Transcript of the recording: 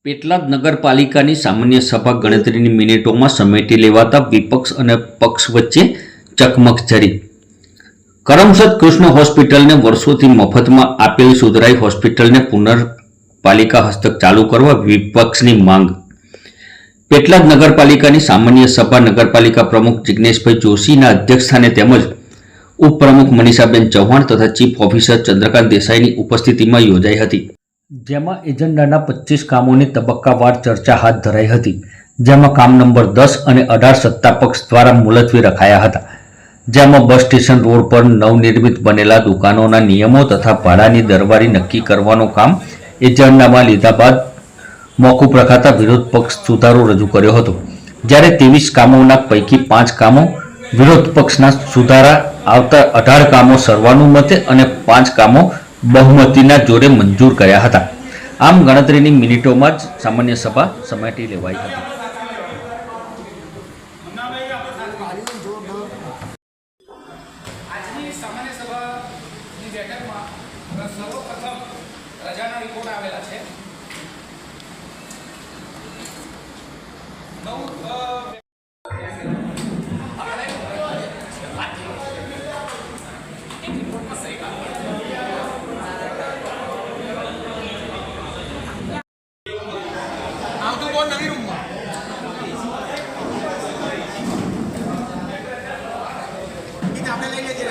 પેટલાદ નગરપાલિકાની સામાન્ય સભા ગણતરીની મિનિટોમાં સમેટી લેવાતા વિપક્ષ અને પક્ષ વચ્ચે ચકમક જારી। કરમસદ કૃષ્ણ હોસ્પિટલને વર્ષોથી મફતમાં આપેલી સુધરાઈ હોસ્પિટલને પુનર્પાલિકા હસ્તક ચાલુ કરવા વિપક્ષની માંગ। પેટલાદ નગરપાલિકાની સામાન્ય સભા નગરપાલિકા પ્રમુખ જિગ્નેશભાઈ જોશીના અધ્યક્ષસ્થાને તેમજ ઉપપ્રમુખ મનીષાબેન ચૌહાણ તથા ચીફ ઓફિસર ચંદ્રકાંત દેસાઈની ઉપસ્થિતિમાં યોજાઈ હતી, જેમાં એજન્ડાના 25 કામોની તબક્કાવાર ચર્ચા હાથ ધરાઈ હતી, જેમાં કામ નંબર 10 અને 18 સત્તાપક્ષ દ્વારા મુલતવી રખાયા હતા, જેમાં બસ સ્ટેશન રોડ પર નવનિર્મિત બનેલા દુકાનોના નિયમો તથા ભાડાની દરવારી નક્કી કરવાનું કામ એજન્ડામાં લીધા બાદ મોકૂફ રખાતા વિરોધ પક્ષ સુધારો રજૂ કર્યો હતો, જ્યારે 23 કામોના પૈકી 5 કામો વિરોધ પક્ષના સુધારા આવતા 18 કામો સર્વાનુમતે અને 5 કામો બહુમતીના જોરે મંજૂર કર્યા હતા। આમ ગણતરીની મિનિટોમાં જ સામાન્ય સભા સમેટી લેવાઈ હતી। આજની સામાન્ય સભાની બેઠકમાં સર્વપ્રથમ રજાના રિપોર્ટ આવેલા છે। નવી રૂમમાં આપણે લઈ લેજે।